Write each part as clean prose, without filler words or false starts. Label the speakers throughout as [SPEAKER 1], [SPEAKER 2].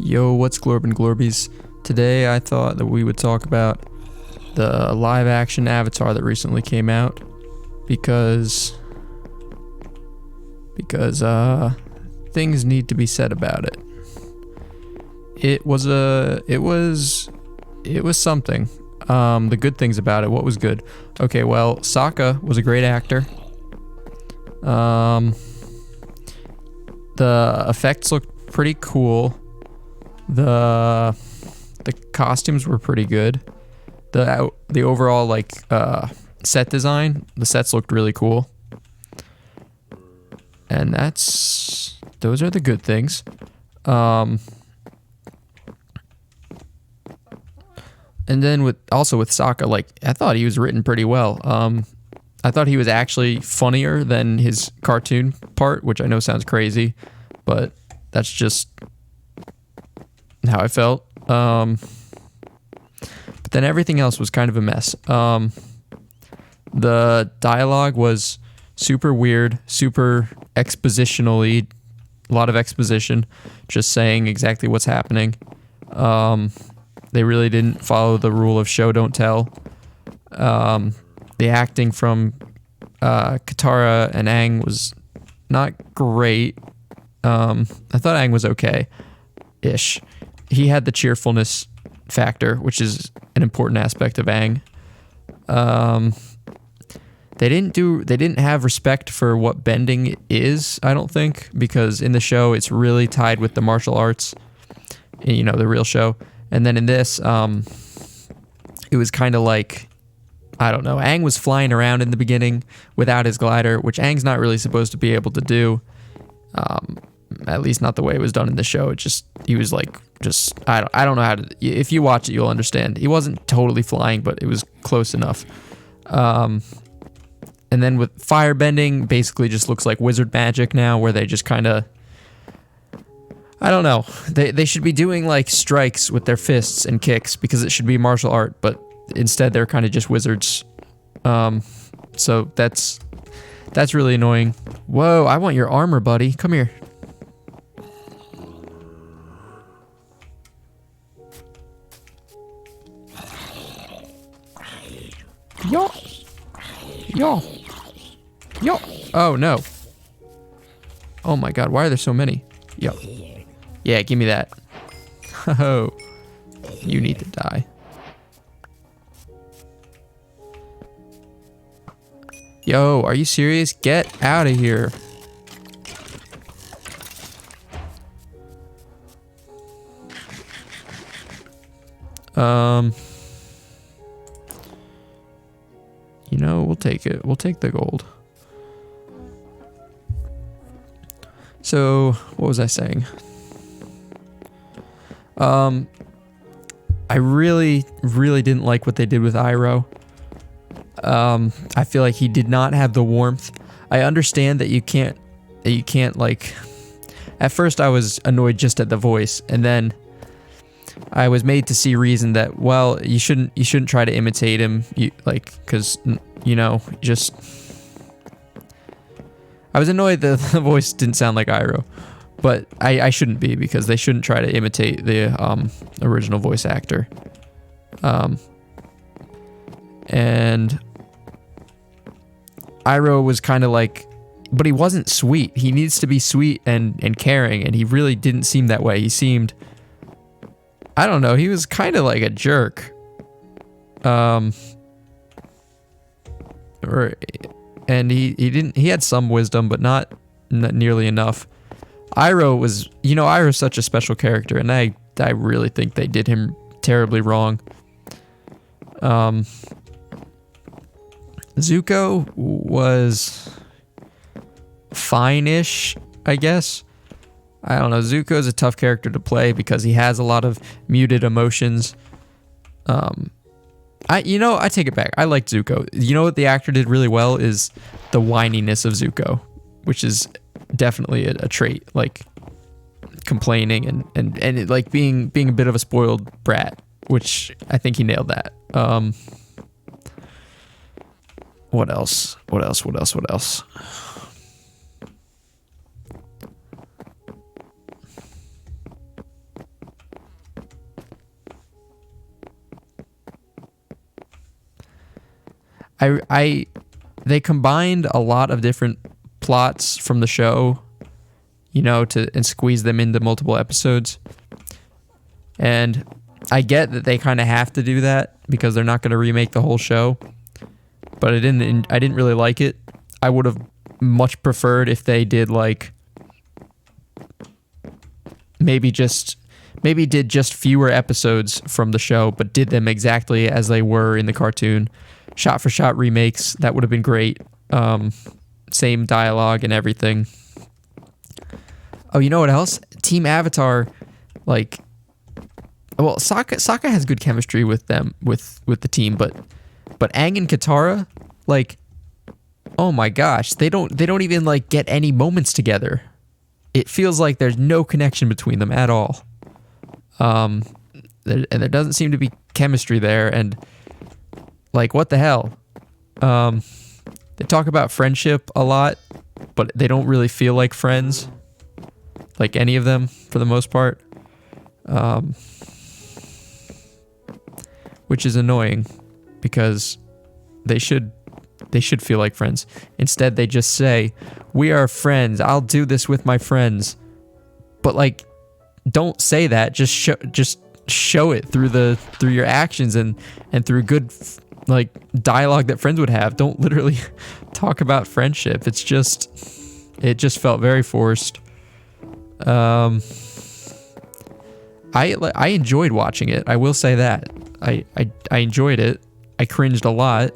[SPEAKER 1] Yo, what's Glorb and Glorbies? Today I thought that we would talk about the live action Avatar that recently came out because things need to be said about it. It was something. The good things about it, what was good? Okay, well, Sokka was a great actor. The effects looked pretty cool. The costumes were pretty good. The overall set design, the sets looked really cool. And those are the good things. And then with Sokka, I thought he was written pretty well. I thought he was actually funnier than his cartoon part, which I know sounds crazy, but that's just how I felt. But then everything else was kind of a mess. The dialogue was super weird, super expositionally, a lot of exposition, just saying exactly what's happening. They really didn't follow the rule of show, don't tell. The acting from Katara and Aang was not great. I thought Aang was okay-ish. He had the cheerfulness factor, which is an important aspect of Aang. They didn't have respect for what bending is, I don't think, because in the show it's really tied with the martial arts, the real show. And then in this, it was kind of like, I don't know, Aang was flying around in the beginning without his glider, which Aang's not really supposed to be able to do. At least not the way it was done in the show. He was I don't know how to, if you watch it, you'll understand. He wasn't totally flying, but it was close enough. And then with fire bending, basically just looks like wizard magic now, where they just kind of, I don't know. They should be doing like strikes with their fists and kicks because it should be martial art, but instead they're kind of just wizards. So that's really annoying. Whoa, I want your armor, buddy. Come here. Yo. Yo. Yo. Oh, no. Oh, my God. Why are there so many? Yo. Yeah, give me that. Oh. You need to die. Yo, are you serious? Get out of here. We'll take it. We'll take the gold. So, what was I saying? I really, really didn't like what they did with Iroh. I feel like he did not have the warmth. I understand that you can't at first I was annoyed just at the voice, and then I was made to see reason that, well, you shouldn't try to imitate him, because I was annoyed that the voice didn't sound like Iroh, but I shouldn't be, because they shouldn't try to imitate the original voice actor. And Iroh was kind of but he wasn't sweet. He needs to be sweet and caring, and he really didn't seem that way. He seemed, I don't know, he was kind of like a jerk. He had some wisdom, but not nearly enough. Iroh's such a special character, and I really think they did him terribly wrong. Zuko was fine-ish, I guess. I don't know. Zuko's a tough character to play because he has a lot of muted emotions. I take it back. I liked Zuko. You know what the actor did really well is the whininess of Zuko, which is definitely a trait, like complaining and being a bit of a spoiled brat, which I think he nailed that. What else? They combined a lot of different plots from the show, and squeeze them into multiple episodes. And I get that they kind of have to do that because they're not going to remake the whole show. But I didn't really like it. I would have much preferred if they did maybe did just fewer episodes from the show, but did them exactly as they were in the cartoon. Shot for shot remakes, that would have been great. Same dialogue and everything. Oh, you know what else? Team Avatar, Sokka has good chemistry with them, with the team, but Aang and Katara, oh my gosh, they don't even get any moments together. It feels like there's no connection between them at all. There doesn't seem to be chemistry there, and what the hell? They talk about friendship a lot, but they don't really feel like friends, any of them for the most part, which is annoying because they should feel like friends. Instead, they just say, "We are friends. I'll do this with my friends," but don't say that. Just show it through your actions and through good dialogue that friends would have. Don't literally talk about friendship. It just felt very forced. I enjoyed watching it. I will say that I enjoyed it. I cringed a lot,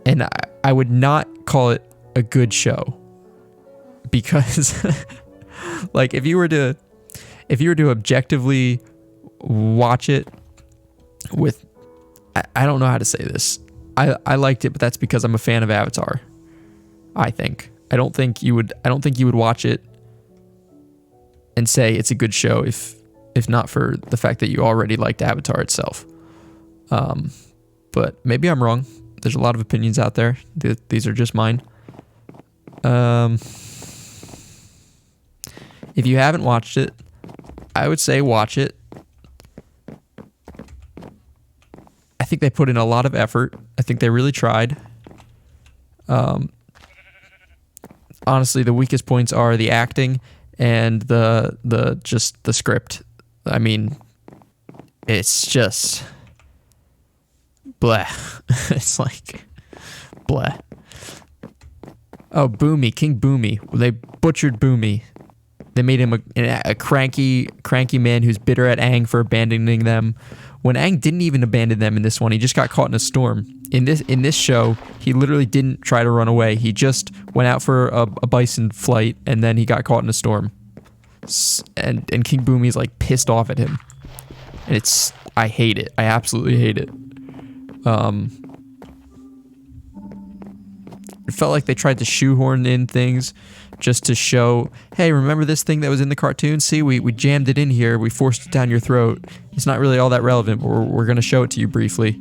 [SPEAKER 1] and I would not call it a good show because if you were to objectively watch it with, I don't know how to say this. I liked it, but that's because I'm a fan of Avatar. I don't think you would watch it and say it's a good show if not for the fact that you already liked Avatar itself. But maybe I'm wrong. There's a lot of opinions out there. These are just mine. If you haven't watched it, I would say watch it. I think they put in a lot of effort. I think they really tried. Honestly, the weakest points are the acting and the script. I mean, it's just blah. It's blah. Oh, Boomy, King Boomy. They butchered Boomy. They made him a cranky man who's bitter at Aang for abandoning them. When Aang didn't even abandon them in this one, he just got caught in a storm. In this show, he literally didn't try to run away. He just went out for a bison flight, and then he got caught in a storm. And King Boomy's pissed off at him. And I hate it. I absolutely hate it. It felt like they tried to shoehorn in things just to show, hey, remember this thing that was in the cartoon? See, we jammed it in here. We forced it down your throat. It's not really all that relevant, but we're going to show it to you briefly.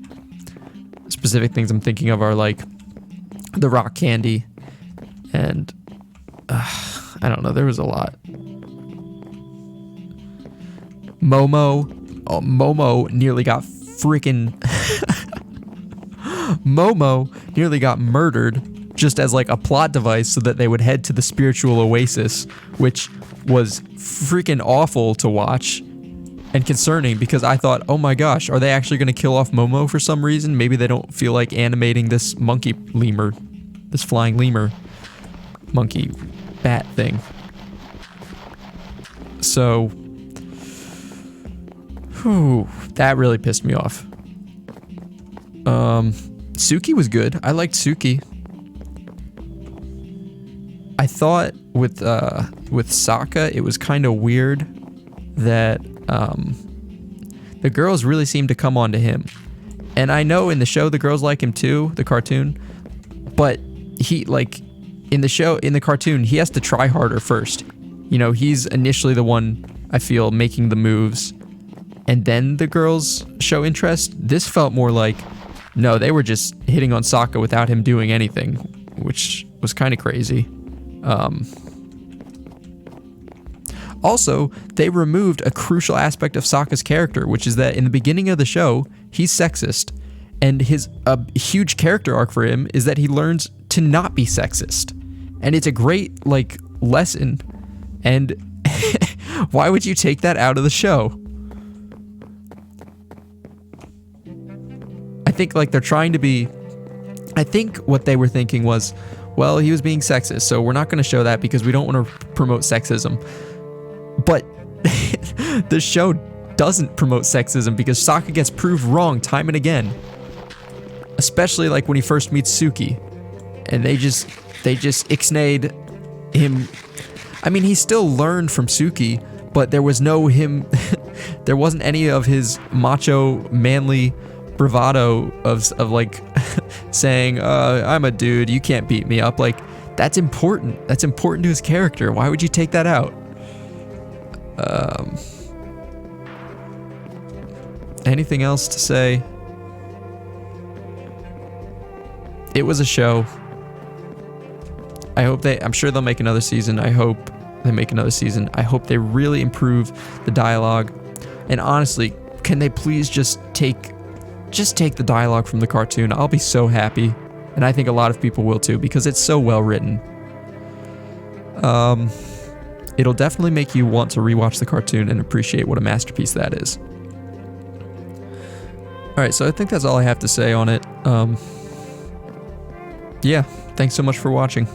[SPEAKER 1] Specific things I'm thinking of are the rock candy. And I don't know. There was a lot. Momo nearly got Momo nearly got murdered just as a plot device so that they would head to the spiritual oasis, which was freaking awful to watch and concerning because I thought, oh my gosh, are they actually going to kill off Momo for some reason? Maybe they don't feel like animating this monkey lemur, this flying lemur monkey bat thing. So, that really pissed me off. Suki was good. I liked Suki. I thought with Sokka, it was kind of weird that the girls really seemed to come on to him. And I know in the show the girls like him too, the cartoon, but he in the cartoon, he has to try harder first. He's initially the one, I feel, making the moves, and then the girls show interest. This felt more no, they were just hitting on Sokka without him doing anything, which was kind of crazy. Also, they removed a crucial aspect of Sokka's character, which is that in the beginning of the show, he's sexist. And a huge character arc for him is that he learns to not be sexist. And it's a great, like, lesson. And why would you take that out of the show? I think, like, they're trying to be... I think what they were thinking was, well, he was being sexist, so we're not going to show that because we don't want to promote sexism. But the show doesn't promote sexism because Sokka gets proved wrong time and again. Especially like when he first meets Suki. And they just ixnayed him. I mean, he still learned from Suki, but there was no him. There wasn't any of his macho, manly bravado of like saying, I'm a dude, you can't beat me up. Like, that's important. That's important to his character. Why would you take that out? Anything else to say? It was a show. I'm sure they'll make another season. I hope they make another season. I hope they really improve the dialogue. And honestly, can they please just take the dialogue from the cartoon? I'll be so happy. And I think a lot of people will too, because it's so well written. It'll definitely make you want to rewatch the cartoon and appreciate what a masterpiece that is. Alright, so I think that's all I have to say on it. Yeah, thanks so much for watching.